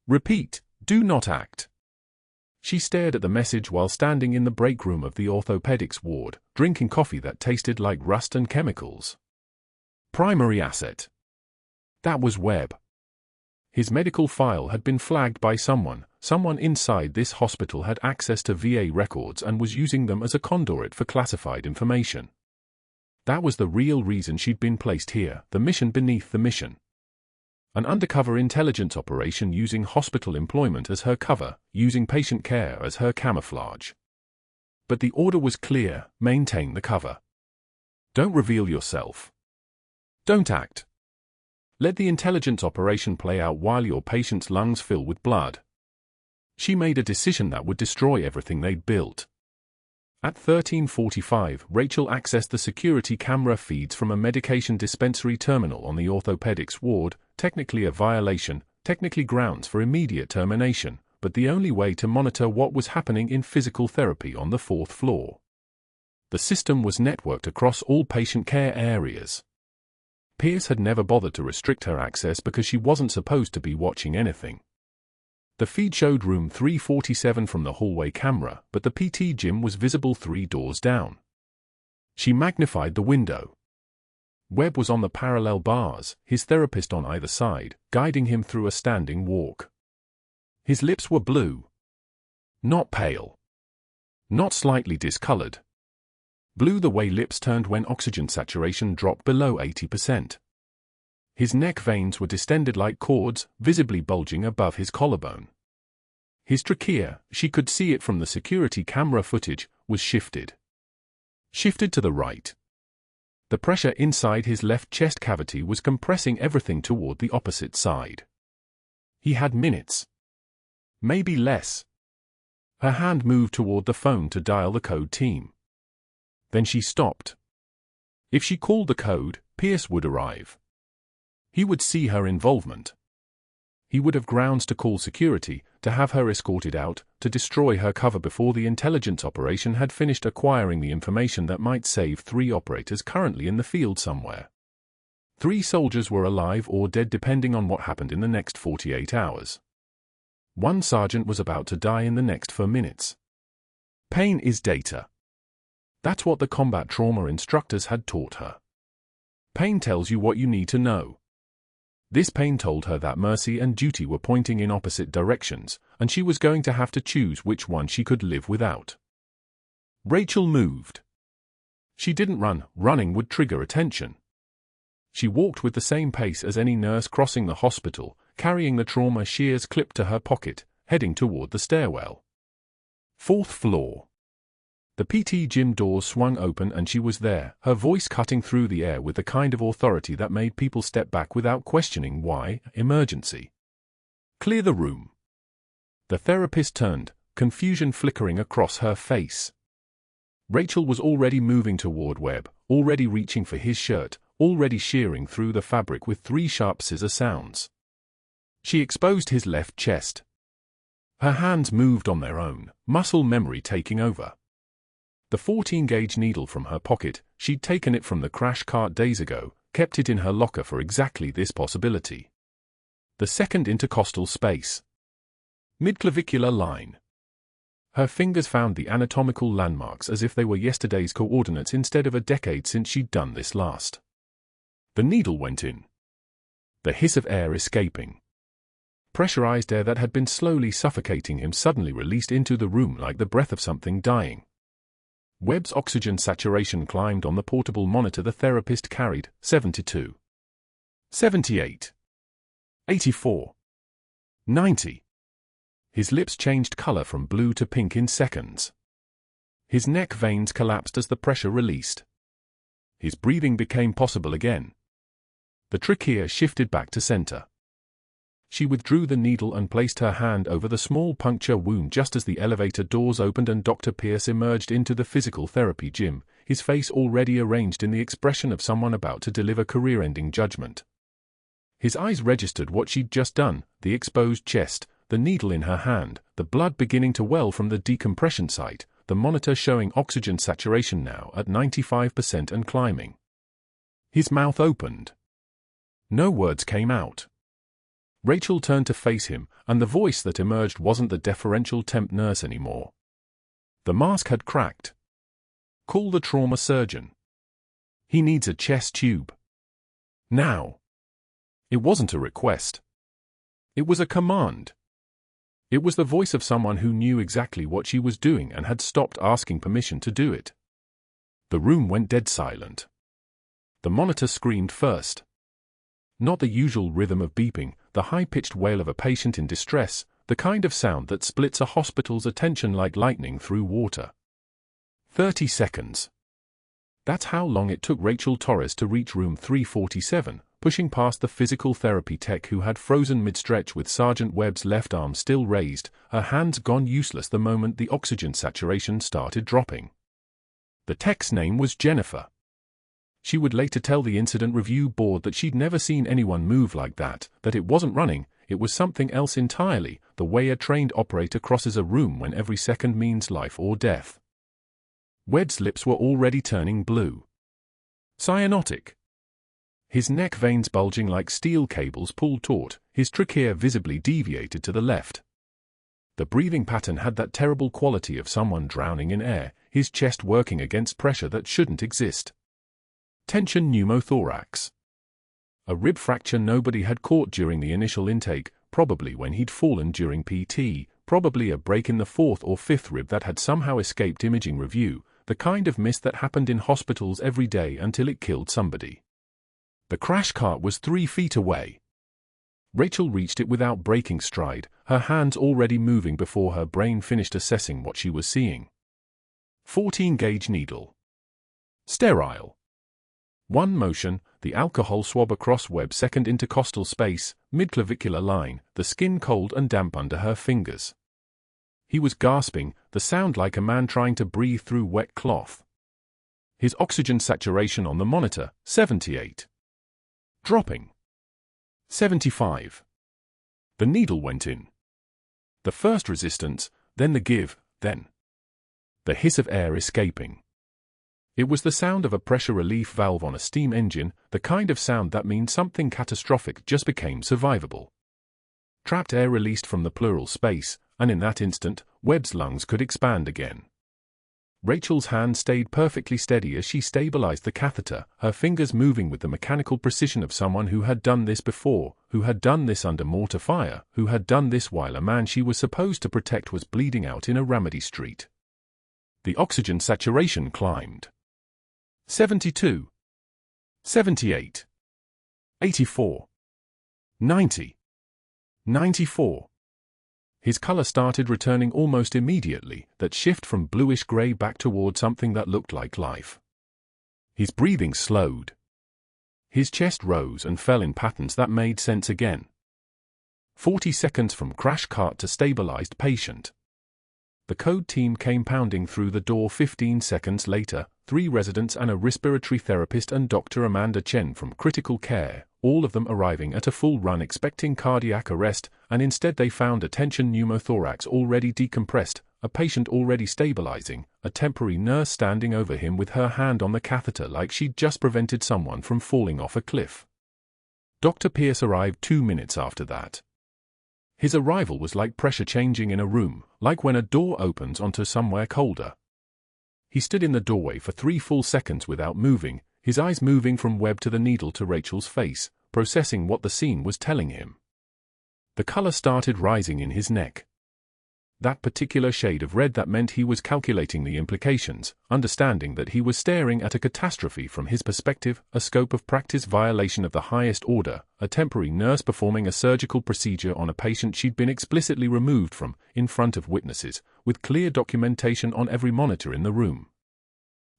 Repeat, do not act. She stared at the message while standing in the break room of the orthopedics ward, drinking coffee that tasted like rust and chemicals. Primary asset. That was Webb. His medical file had been flagged by someone inside this hospital had access to VA records and was using them as a conduit for classified information. That was the real reason she'd been placed here, the mission beneath the mission. An undercover intelligence operation using hospital employment as her cover, using patient care as her camouflage. But the order was clear: maintain the cover. Don't reveal yourself. Don't act. Let the intelligence operation play out while your patient's lungs fill with blood. She made a decision that would destroy everything they'd built. At 13:45, Rachel accessed the security camera feeds from a medication dispensary terminal on the orthopedics ward, technically a violation, technically grounds for immediate termination, but the only way to monitor what was happening in physical therapy on the 4th floor. The system was networked across all patient care areas. Pierce had never bothered to restrict her access because she wasn't supposed to be watching anything. The feed showed room 347 from the hallway camera, but the PT gym was visible 3 doors down. She magnified the window. Webb was on the parallel bars, his therapist on either side, guiding him through a standing walk. His lips were blue. Not pale. Not slightly discolored. Blue the way lips turned when oxygen saturation dropped below 80%. His neck veins were distended like cords, visibly bulging above his collarbone. His trachea, she could see it from the security camera footage, was shifted. Shifted to the right. The pressure inside his left chest cavity was compressing everything toward the opposite side. He had minutes. Maybe less. Her hand moved toward the phone to dial the code team. Then she stopped. If she called the code, Pierce would arrive. He would see her involvement. He would have grounds to call security, to have her escorted out, to destroy her cover before the intelligence operation had finished acquiring the information that might save 3 operators currently in the field somewhere. 3 soldiers were alive or dead depending on what happened in the next 48 hours. 1 sergeant was about to die in the next 4 minutes. Pain is data. That's what the combat trauma instructors had taught her. Pain tells you what you need to know. This pain told her that mercy and duty were pointing in opposite directions, and she was going to have to choose which one she could live without. Rachel moved. She didn't run. Running would trigger attention. She walked with the same pace as any nurse crossing the hospital, carrying the trauma shears clipped to her pocket, heading toward the stairwell. 4th floor. The PT gym doors swung open and she was there, her voice cutting through the air with the kind of authority that made people step back without questioning why. Emergency. Clear the room. The therapist turned, confusion flickering across her face. Rachel was already moving toward Webb, already reaching for his shirt, already shearing through the fabric with 3 sharp scissor sounds. She exposed his left chest. Her hands moved on their own, muscle memory taking over. The 14-gauge needle from her pocket, she'd taken it from the crash cart days ago, kept it in her locker for exactly this possibility. The second intercostal space. Midclavicular line. Her fingers found the anatomical landmarks as if they were yesterday's coordinates instead of a decade since she'd done this last. The needle went in. The hiss of air escaping. Pressurized air that had been slowly suffocating him suddenly released into the room like the breath of something dying. Webb's oxygen saturation climbed on the portable monitor the therapist carried, 72. 78. 84. 90. His lips changed color from blue to pink in seconds. His neck veins collapsed as the pressure released. His breathing became possible again. The trachea shifted back to center. She withdrew the needle and placed her hand over the small puncture wound just as the elevator doors opened and Dr. Pierce emerged into the physical therapy gym, his face already arranged in the expression of someone about to deliver career-ending judgment. His eyes registered what she'd just done, the exposed chest, the needle in her hand, the blood beginning to well from the decompression site, the monitor showing oxygen saturation now at 95% and climbing. His mouth opened. No words came out. Rachel turned to face him, and the voice that emerged wasn't the deferential temp nurse anymore. The mask had cracked. Call the trauma surgeon. He needs a chest tube. Now. It wasn't a request. It was a command. It was the voice of someone who knew exactly what she was doing and had stopped asking permission to do it. The room went dead silent. The monitor screamed first. Not the usual rhythm of beeping, the high-pitched wail of a patient in distress, the kind of sound that splits a hospital's attention like lightning through water. 30 seconds. That's how long it took Rachel Torres to reach room 347, pushing past the physical therapy tech who had frozen mid-stretch with Sergeant Webb's left arm still raised, her hands gone useless the moment the oxygen saturation started dropping. The tech's name was Jennifer. She would later tell the incident review board that she'd never seen anyone move like that it wasn't running, it was something else entirely, the way a trained operator crosses a room when every second means life or death. Webb's lips were already turning blue. Cyanotic. His neck veins bulging like steel cables pulled taut, his trachea visibly deviated to the left. The breathing pattern had that terrible quality of someone drowning in air, his chest working against pressure that shouldn't exist. Tension pneumothorax. A rib fracture nobody had caught during the initial intake, probably when he'd fallen during PT, probably a break in the fourth or fifth rib that had somehow escaped imaging review, the kind of miss that happened in hospitals every day until it killed somebody. The crash cart was 3 feet away. Rachel reached it without breaking stride, her hands already moving before her brain finished assessing what she was seeing. 14-gauge needle. Sterile. One motion, the alcohol swab across Webb's second intercostal space, midclavicular line, the skin cold and damp under her fingers. He was gasping, the sound like a man trying to breathe through wet cloth. His oxygen saturation on the monitor, 78. Dropping. 75. The needle went in. The first resistance, then the give, then the hiss of air escaping. It was the sound of a pressure relief valve on a steam engine, the kind of sound that means something catastrophic just became survivable. Trapped air released from the pleural space, and in that instant, Webb's lungs could expand again. Rachel's hand stayed perfectly steady as she stabilized the catheter, her fingers moving with the mechanical precision of someone who had done this before, who had done this under mortar fire, who had done this while a man she was supposed to protect was bleeding out in a Ramady street. The oxygen saturation climbed. 72. 78. 84. 90. 94. His color started returning almost immediately, that shift from bluish-gray back toward something that looked like life. His breathing slowed. His chest rose and fell in patterns that made sense again. 40 seconds from crash cart to stabilized patient. The code team came pounding through the door 15 seconds later, 3 residents and a respiratory therapist and Dr. Amanda Chen from critical care, all of them arriving at a full run expecting cardiac arrest, and instead they found a tension pneumothorax already decompressed, a patient already stabilizing, a temporary nurse standing over him with her hand on the catheter like she'd just prevented someone from falling off a cliff. Dr. Pierce arrived 2 minutes after that. His arrival was like pressure changing in a room, like when a door opens onto somewhere colder. He stood in the doorway for 3 full seconds without moving, his eyes moving from Webb to the needle to Rachel's face, processing what the scene was telling him. The color started rising in his neck. That particular shade of red that meant he was calculating the implications, understanding that he was staring at a catastrophe from his perspective, a scope of practice violation of the highest order, a temporary nurse performing a surgical procedure on a patient she'd been explicitly removed from, in front of witnesses, with clear documentation on every monitor in the room.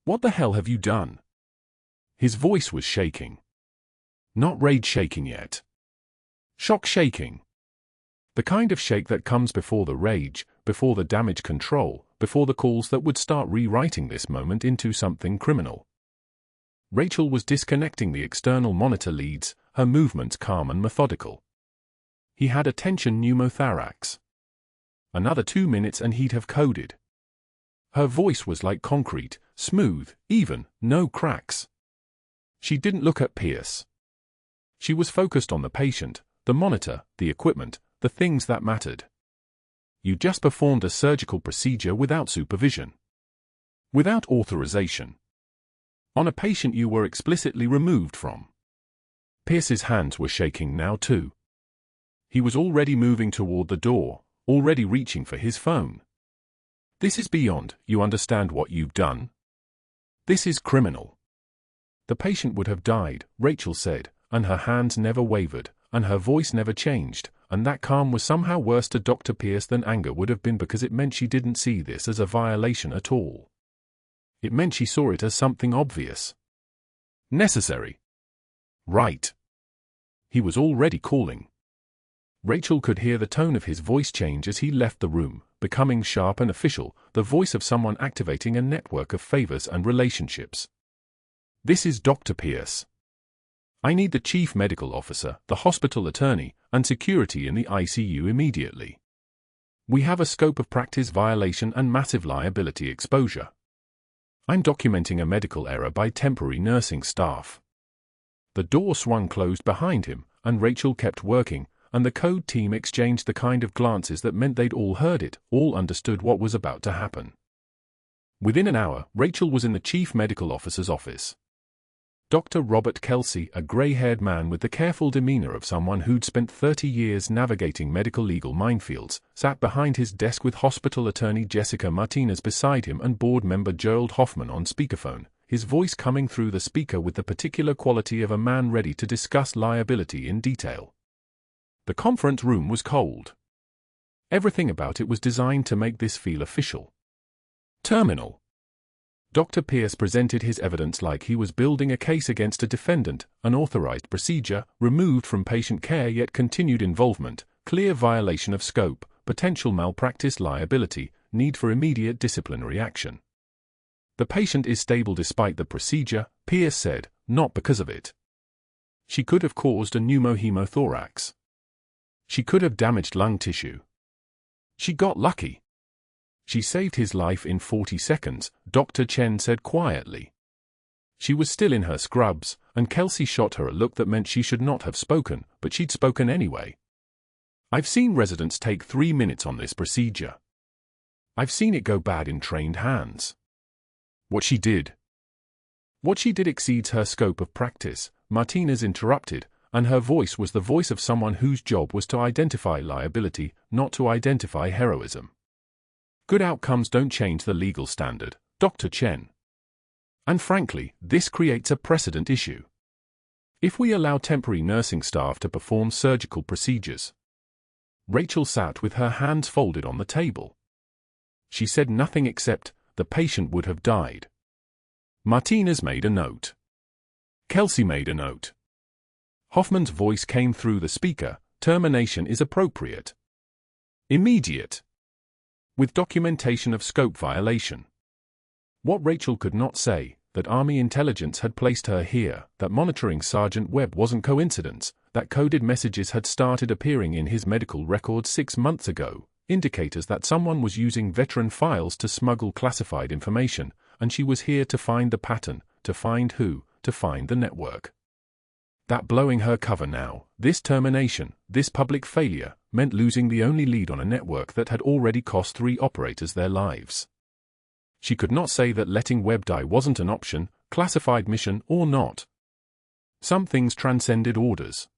"What the hell have you done?" His voice was shaking. Not rage shaking yet. Shock shaking. The kind of shake that comes before the rage, before the damage control, before the calls that would start rewriting this moment into something criminal. Rachel was disconnecting the external monitor leads, her movements calm and methodical. He had a tension pneumothorax. Another 2 minutes and he'd have coded. Her voice was like concrete, smooth, even, no cracks. She didn't look at Pierce. She was focused on the patient, the monitor, the equipment, the things that mattered. You just performed a surgical procedure without supervision. Without authorization. On a patient you were explicitly removed from. Pierce's hands were shaking now too. He was already moving toward the door, already reaching for his phone. This is beyond, you understand what you've done? This is criminal. The patient would have died, Rachel said, and her hands never wavered, and her voice never changed, and that calm was somehow worse to Dr. Pierce than anger would have been because it meant she didn't see this as a violation at all. It meant she saw it as something obvious. Necessary. Right. He was already calling. Rachel could hear the tone of his voice change as he left the room, becoming sharp and official, the voice of someone activating a network of favors and relationships. This is Dr. Pierce. I need the chief medical officer, the hospital attorney, and security in the ICU immediately. We have a scope of practice violation and massive liability exposure. I'm documenting a medical error by temporary nursing staff. The door swung closed behind him, and Rachel kept working, and the code team exchanged the kind of glances that meant they'd all heard it, all understood what was about to happen. Within an hour, Rachel was in the chief medical officer's office. Dr. Robert Kelsey, a grey-haired man with the careful demeanor of someone who'd spent 30 years navigating medical legal minefields, sat behind his desk with hospital attorney Jessica Martinez beside him and board member Gerald Hoffman on speakerphone, his voice coming through the speaker with the particular quality of a man ready to discuss liability in detail. The conference room was cold. Everything about it was designed to make this feel official. Terminal. Dr. Pierce presented his evidence like he was building a case against a defendant, unauthorized procedure, removed from patient care yet continued involvement, clear violation of scope, potential malpractice liability, need for immediate disciplinary action. The patient is stable despite the procedure, Pierce said, not because of it. She could have caused a pneumohemothorax. She could have damaged lung tissue. She got lucky. She saved his life in 40 seconds, Dr. Chen said quietly. She was still in her scrubs, and Kelsey shot her a look that meant she should not have spoken, but she'd spoken anyway. I've seen residents take 3 minutes on this procedure. I've seen it go bad in trained hands. What she did exceeds her scope of practice, Martinez interrupted, and her voice was the voice of someone whose job was to identify liability, not to identify heroism. Good outcomes don't change the legal standard, Dr. Chen. And frankly, this creates a precedent issue. If we allow temporary nursing staff to perform surgical procedures. Rachel sat with her hands folded on the table. She said nothing except, the patient would have died. Martinez made a note. Kelsey made a note. Hoffman's voice came through the speaker, termination is appropriate. Immediate. With documentation of scope violation. What Rachel could not say, that Army intelligence had placed her here, that monitoring Sergeant Webb wasn't coincidence, that coded messages had started appearing in his medical records 6 months ago, indicators that someone was using veteran files to smuggle classified information, and she was here to find the pattern, to find who, to find the network. That blowing her cover now, this termination, this public failure, meant losing the only lead on a network that had already cost 3 operators their lives. She could not say that letting Webb die wasn't an option, classified mission or not. Some things transcended orders.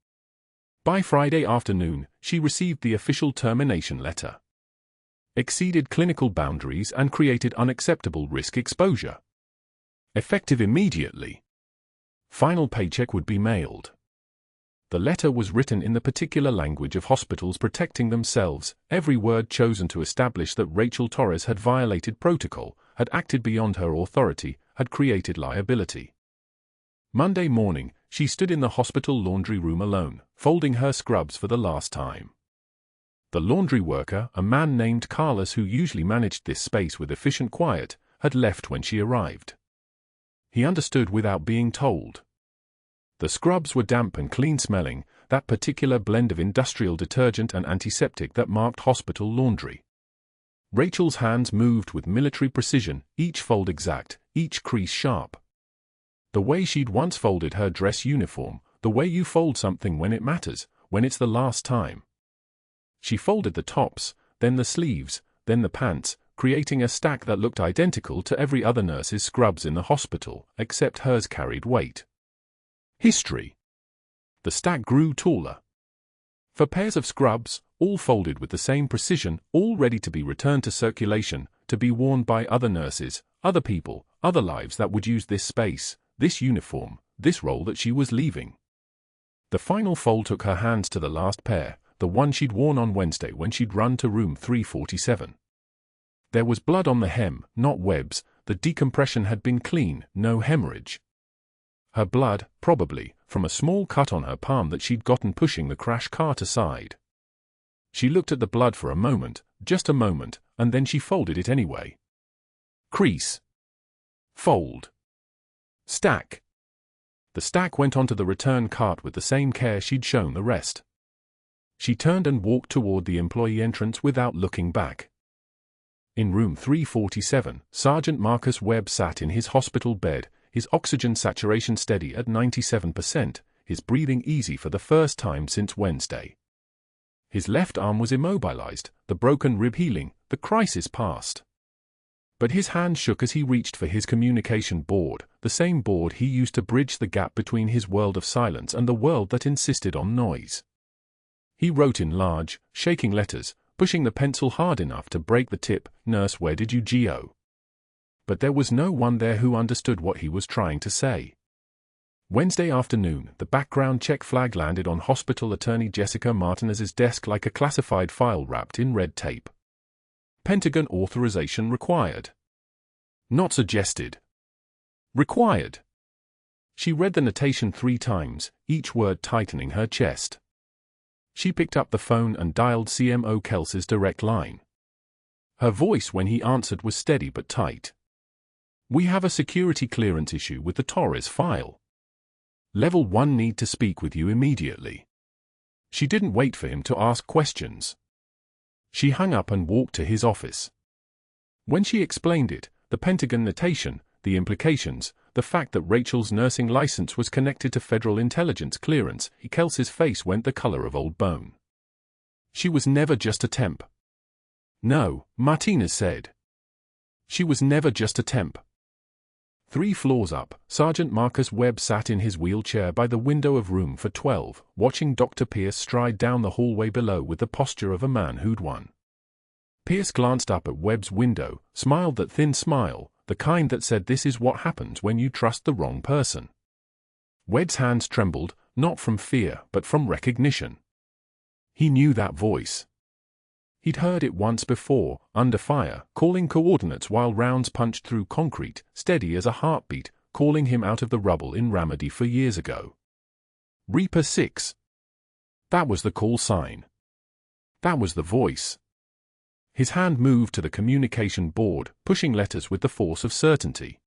By Friday afternoon, she received the official termination letter. Exceeded clinical boundaries and created unacceptable risk exposure. Effective immediately. Final paycheck would be mailed. The letter was written in the particular language of hospitals protecting themselves, every word chosen to establish that Rachel Torres had violated protocol, had acted beyond her authority, had created liability. Monday morning, she stood in the hospital laundry room alone, folding her scrubs for the last time. The laundry worker, a man named Carlos who usually managed this space with efficient quiet, had left when she arrived. He understood without being told. The scrubs were damp and clean-smelling, that particular blend of industrial detergent and antiseptic that marked hospital laundry. Rachel's hands moved with military precision, each fold exact, each crease sharp. The way she'd once folded her dress uniform, the way you fold something when it matters, when it's the last time. She folded the tops, then the sleeves, then the pants, creating a stack that looked identical to every other nurse's scrubs in the hospital, except hers carried weight. History. The stack grew taller. For pairs of scrubs, all folded with the same precision, all ready to be returned to circulation, to be worn by other nurses, other people, other lives that would use this space, this uniform, this role that she was leaving. The final fold took her hands to the last pair, the one she'd worn on Wednesday when she'd run to room 347. There was blood on the hem, not Webb's, the decompression had been clean, no hemorrhage. Her blood, probably, from a small cut on her palm that she'd gotten pushing the crash cart aside. She looked at the blood for a moment, just a moment, and then she folded it anyway. Crease. Fold. Stack. The stack went onto the return cart with the same care she'd shown the rest. She turned and walked toward the employee entrance without looking back. In room 347, Sergeant Marcus Webb sat in his hospital bed, his oxygen saturation steady at 97%, his breathing easy for the first time since Wednesday. His left arm was immobilized, the broken rib healing, the crisis past. But his hand shook as he reached for his communication board, the same board he used to bridge the gap between his world of silence and the world that insisted on noise. He wrote in large, shaking letters, pushing the pencil hard enough to break the tip, "Nurse, where did you go?" But there was no one there who understood what he was trying to say. Wednesday afternoon, the background check flag landed on hospital attorney Jessica Martinez's desk like a classified file wrapped in red tape. Pentagon authorization required. Not suggested. Required. She read the notation 3 times, each word tightening her chest. She picked up the phone and dialed CMO Kelsey's direct line. Her voice when he answered was steady but tight. "We have a security clearance issue with the Torres file. Level 1 need to speak with you immediately." She didn't wait for him to ask questions. She hung up and walked to his office. When she explained it, the Pentagon notation, the implications, the fact that Rachel's nursing license was connected to federal intelligence clearance, Kelsey's face went the color of old bone. She was never just a temp. No, Martinez said. She was never just a temp. 3 floors up, Sergeant Marcus Webb sat in his wheelchair by the window of room 412, watching Dr. Pierce stride down the hallway below with the posture of a man who'd won. Pierce glanced up at Webb's window, smiled that thin smile, the kind that said this is what happens when you trust the wrong person. Webb's hands trembled, not from fear but from recognition. He knew that voice. He'd heard it once before, under fire, calling coordinates while rounds punched through concrete, steady as a heartbeat, calling him out of the rubble in Ramadi 4 years ago. Reaper 6. That was the call sign. That was the voice. His hand moved to the communication board, pushing letters with the force of certainty.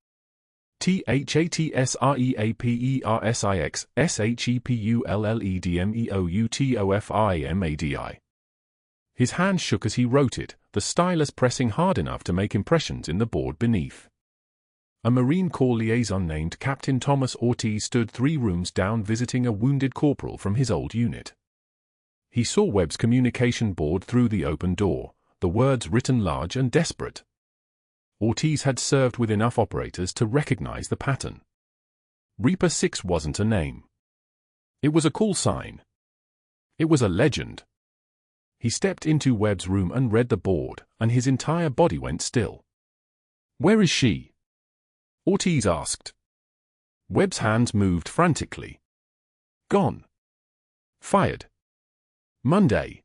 THATSREAPERSIX SHEPULLEDMEOUTOFIMADI. His hand shook as he wrote it, the stylus pressing hard enough to make impressions in the board beneath. A Marine Corps liaison named Captain Thomas Ortiz stood 3 rooms down visiting a wounded corporal from his old unit. He saw Webb's communication board through the open door, the words written large and desperate. Ortiz had served with enough operators to recognize the pattern. Reaper 6 wasn't a name. It was a call sign. It was a legend. He stepped into Webb's room and read the board, and his entire body went still. "Where is she?" Ortiz asked. Webb's hands moved frantically. "Gone. Fired. Monday."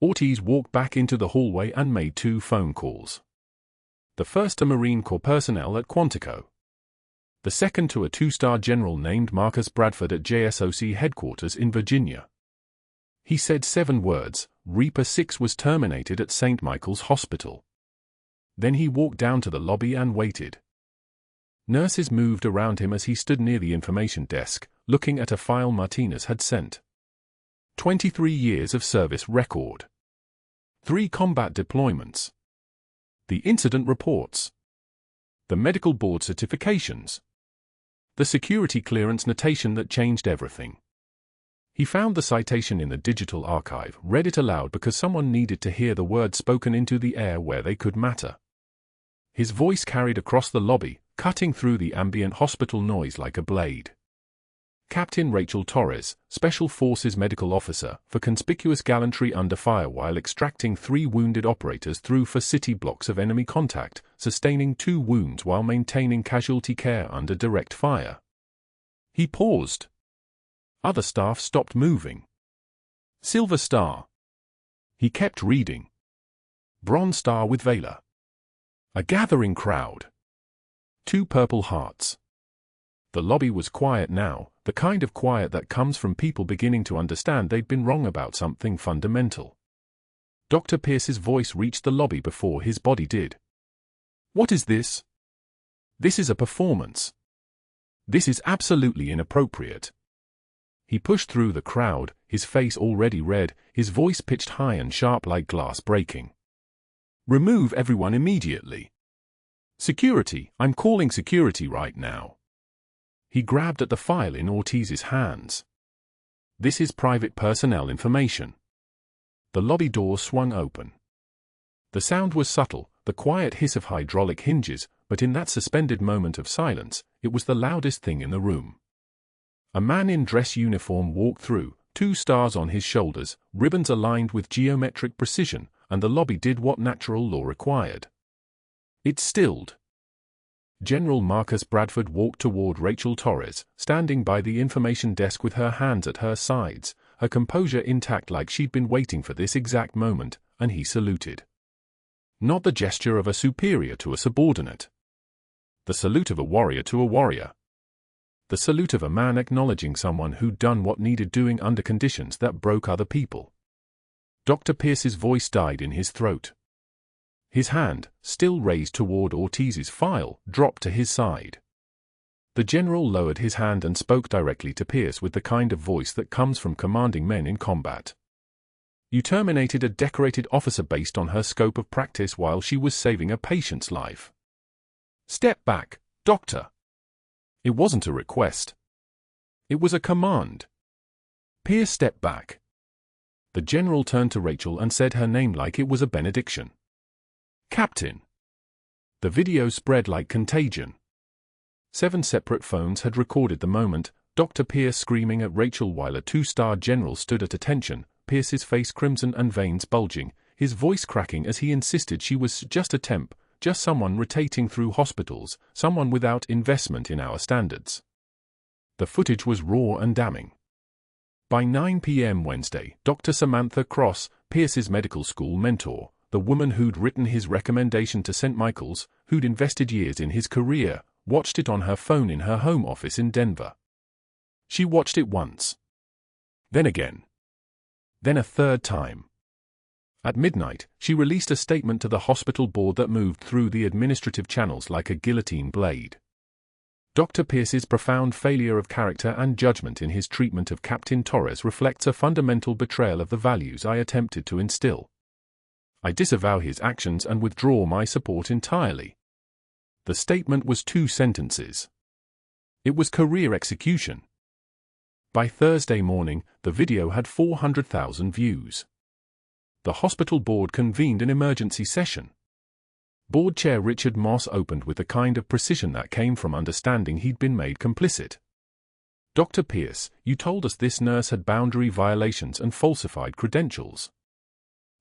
Ortiz walked back into the hallway and made 2 phone calls. The first to Marine Corps personnel at Quantico. The second to a 2-star general named Marcus Bradford at JSOC headquarters in Virginia. He said 7 words, Reaper 6 was terminated at St. Michael's Hospital. Then he walked down to the lobby and waited. Nurses moved around him as he stood near the information desk, looking at a file Martinez had sent. 23 years of service record. 3 combat deployments. The incident reports. The medical board certifications. The security clearance notation that changed everything. He found the citation in the digital archive, read it aloud because someone needed to hear the words spoken into the air where they could matter. His voice carried across the lobby, cutting through the ambient hospital noise like a blade. Captain Rachel Torres, Special Forces Medical Officer, for conspicuous gallantry under fire while extracting 3 wounded operators through 4 city blocks of enemy contact, sustaining 2 wounds while maintaining casualty care under direct fire. He paused. Other staff stopped moving. Silver Star. He kept reading. Bronze Star with Valor. A gathering crowd. 2 Purple Hearts. The lobby was quiet now, the kind of quiet that comes from people beginning to understand they'd been wrong about something fundamental. Dr. Pierce's voice reached the lobby before his body did. "What is this?" "This is a performance. This is absolutely inappropriate. He pushed through the crowd, his face already red, his voice pitched high and sharp like glass breaking. Remove everyone immediately. Security, I'm calling security right now. He grabbed at the file in Ortiz's hands. This is private personnel information. The lobby door swung open. The sound was subtle, the quiet hiss of hydraulic hinges, but in that suspended moment of silence, it was the loudest thing in the room. A man in dress uniform walked through, 2 stars on his shoulders, ribbons aligned with geometric precision, and the lobby did what natural law required. It stilled. General Marcus Bradford walked toward Rachel Torres, standing by the information desk with her hands at her sides, her composure intact like she'd been waiting for this exact moment, and he saluted. Not the gesture of a superior to a subordinate. The salute of a warrior to a warrior. The salute of a man acknowledging someone who'd done what needed doing under conditions that broke other people. Dr. Pierce's voice died in his throat. His hand, still raised toward Ortiz's file, dropped to his side. The general lowered his hand and spoke directly to Pierce with the kind of voice that comes from commanding men in combat. You terminated a decorated officer based on her scope of practice while she was saving a patient's life. Step back, doctor. It wasn't a request. It was a command. Pierce stepped back. The general turned to Rachel and said her name like it was a benediction. Captain. The video spread like contagion. 7 separate phones had recorded the moment, Dr. Pierce screaming at Rachel while a 2-star general stood at attention, Pierce's face crimson and veins bulging, his voice cracking as he insisted she was just a temp, just someone rotating through hospitals, someone without investment in our standards. The footage was raw and damning. By 9 p.m. Wednesday, Dr. Samantha Cross, Pierce's medical school mentor, the woman who'd written his recommendation to St. Michael's, who'd invested years in his career, watched it on her phone in her home office in Denver. She watched it once. Then again. Then a third time. At midnight, she released a statement to the hospital board that moved through the administrative channels like a guillotine blade. Dr. Pierce's profound failure of character and judgment in his treatment of Captain Torres reflects a fundamental betrayal of the values I attempted to instill. I disavow his actions and withdraw my support entirely. The statement was 2 sentences. It was career execution. By Thursday morning, the video had 400,000 views. The hospital board convened an emergency session. Board Chair Richard Moss opened with the kind of precision that came from understanding he'd been made complicit. Dr. Pierce, you told us this nurse had boundary violations and falsified credentials.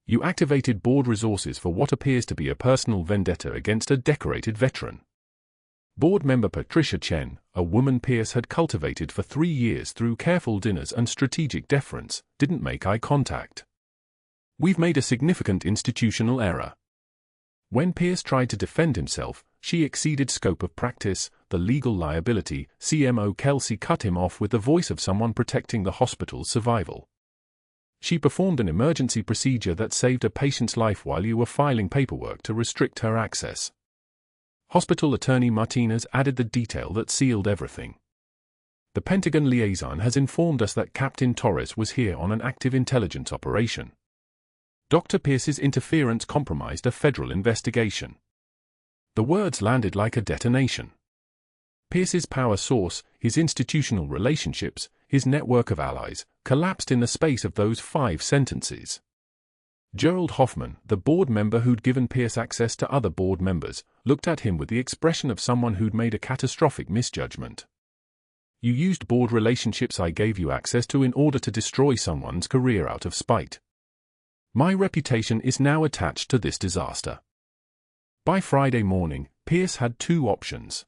You activated board resources for what appears to be a personal vendetta against a decorated veteran. Board member Patricia Chen, a woman Pierce had cultivated for 3 years through careful dinners and strategic deference, didn't make eye contact. We've made a significant institutional error. When Pierce tried to defend himself, she exceeded scope of practice, the legal liability. CMO Kelsey cut him off with the voice of someone protecting the hospital's survival. She performed an emergency procedure that saved a patient's life while you were filing paperwork to restrict her access. Hospital attorney Martinez added the detail that sealed everything. The Pentagon liaison has informed us that Captain Torres was here on an active intelligence operation. Dr. Pierce's interference compromised a federal investigation. The words landed like a detonation. Pierce's power source, his institutional relationships, his network of allies, collapsed in the space of those 5 sentences. Gerald Hoffman, the board member who'd given Pierce access to other board members, looked at him with the expression of someone who'd made a catastrophic misjudgment. You used board relationships I gave you access to in order to destroy someone's career out of spite. My reputation is now attached to this disaster. By Friday morning, Pierce had 2 options.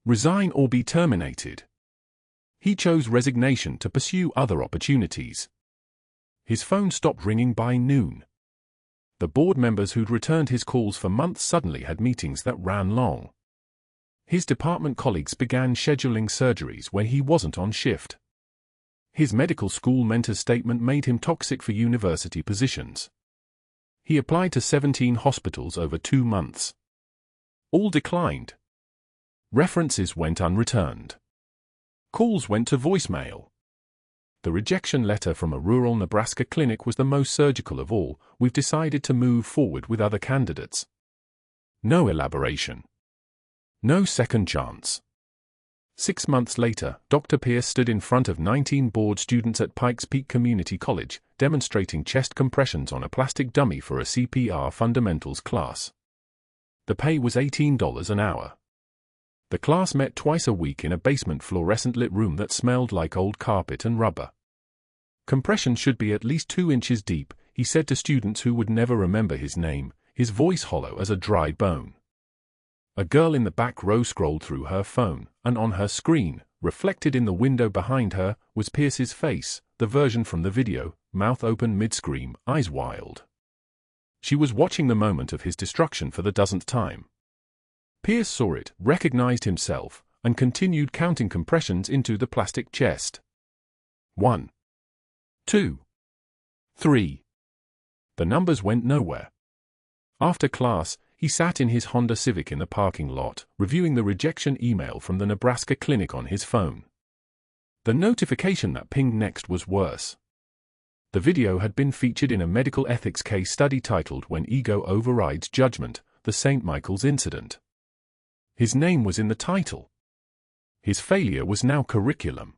Resign or be terminated. He chose resignation to pursue other opportunities. His phone stopped ringing by noon. The board members who'd returned his calls for months suddenly had meetings that ran long. His department colleagues began scheduling surgeries when he wasn't on shift. His medical school mentor's statement made him toxic for university positions. He applied to 17 hospitals over 2 months. All declined. References went unreturned. Calls went to voicemail. The rejection letter from a rural Nebraska clinic was the most surgical of all. We've decided to move forward with other candidates. No elaboration. No second chance. 6 months later, Dr. Pierce stood in front of 19 bored students at Pikes Peak Community College, demonstrating chest compressions on a plastic dummy for a CPR fundamentals class. The pay was $18 an hour. The class met twice a week in a basement fluorescent-lit room that smelled like old carpet and rubber. Compression should be at least 2 inches deep, he said to students who would never remember his name, his voice hollow as a dry bone. A girl in the back row scrolled through her phone, and on her screen, reflected in the window behind her, was Pierce's face, the version from the video, mouth open mid-scream, eyes wild. She was watching the moment of his destruction for the dozenth time. Pierce saw it, recognized himself, and continued counting compressions into the plastic chest. 1, 2, 3. The numbers went nowhere. After class, he sat in his Honda Civic in the parking lot, reviewing the rejection email from the Nebraska clinic on his phone. The notification that pinged next was worse. The video had been featured in a medical ethics case study titled When Ego Overrides Judgment, the St. Michael's Incident. His name was in the title. His failure was now curriculum.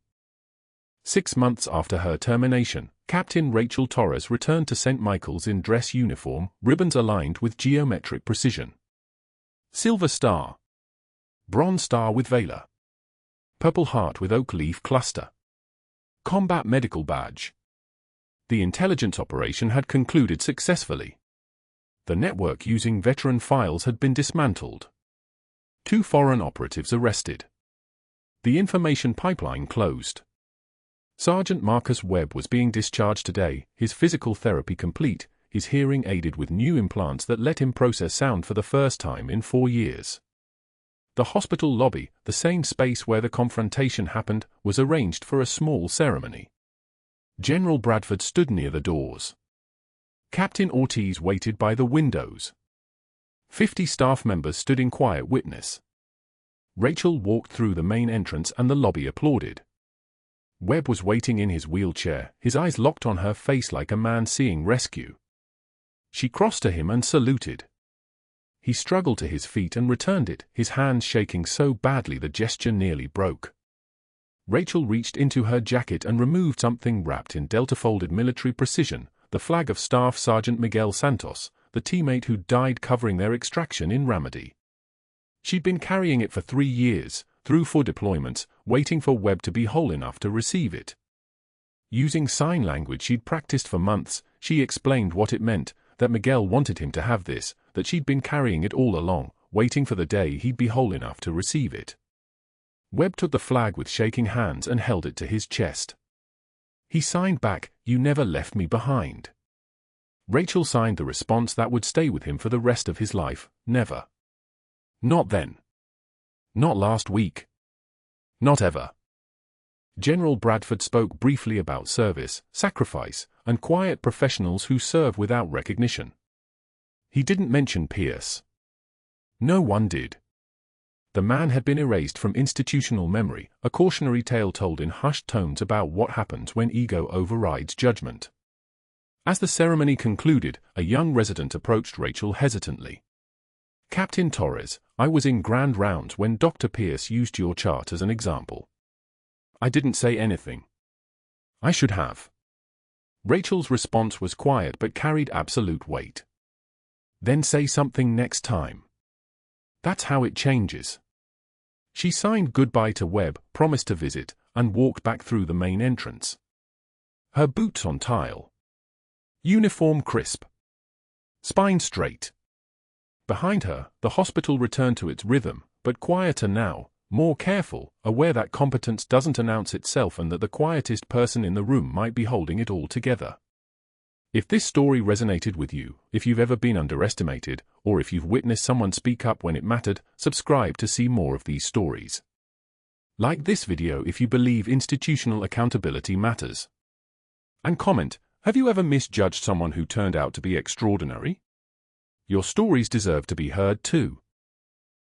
6 months after her termination, Captain Rachel Torres returned to St. Michael's in dress uniform, ribbons aligned with geometric precision. Silver star. Bronze star with veiler. Purple heart with oak leaf cluster. Combat medical badge. The intelligence operation had concluded successfully. The network using veteran files had been dismantled. 2 foreign operatives arrested. The information pipeline closed. Sergeant Marcus Webb was being discharged today, his physical therapy complete, his hearing aided with new implants that let him process sound for the first time in 4 years. The hospital lobby, the same space where the confrontation happened, was arranged for a small ceremony. General Bradford stood near the doors. Captain Ortiz waited by the windows. 50 staff members stood in quiet witness. Rachel walked through the main entrance and the lobby applauded. Webb was waiting in his wheelchair, his eyes locked on her face like a man seeing rescue. She crossed to him and saluted. He struggled to his feet and returned it, his hands shaking so badly the gesture nearly broke. Rachel reached into her jacket and removed something wrapped in delta-folded military precision, the flag of Staff Sergeant Miguel Santos, the teammate who died covering their extraction in Ramadi. She'd been carrying it for 3 years, through 4 deployments, waiting for Webb to be whole enough to receive it. Using sign language she'd practiced for months, she explained what it meant, that Miguel wanted him to have this, that she'd been carrying it all along, waiting for the day he'd be whole enough to receive it. Webb took the flag with shaking hands and held it to his chest. He signed back, "You never left me behind." Rachel signed the response that would stay with him for the rest of his life, "Never. Not then. Not last week. Not ever." General Bradford spoke briefly about service, sacrifice, and quiet professionals who serve without recognition. He didn't mention Pierce. No one did. The man had been erased from institutional memory, a cautionary tale told in hushed tones about what happens when ego overrides judgment. As the ceremony concluded, a young resident approached Rachel hesitantly. "Captain Torres, I was in Grand Rounds when Dr. Pierce used your chart as an example. I didn't say anything. I should have." Rachel's response was quiet but carried absolute weight. "Then say something next time. That's how it changes." She signed goodbye to Webb, promised to visit, and walked back through the main entrance. Her boots on tile. Uniform crisp. Spine straight. Behind her, the hospital returned to its rhythm, but quieter now, more careful, aware that competence doesn't announce itself and that the quietest person in the room might be holding it all together. If this story resonated with you, if you've ever been underestimated, or if you've witnessed someone speak up when it mattered, subscribe to see more of these stories. Like this video if you believe institutional accountability matters. And comment, have you ever misjudged someone who turned out to be extraordinary? Your stories deserve to be heard too.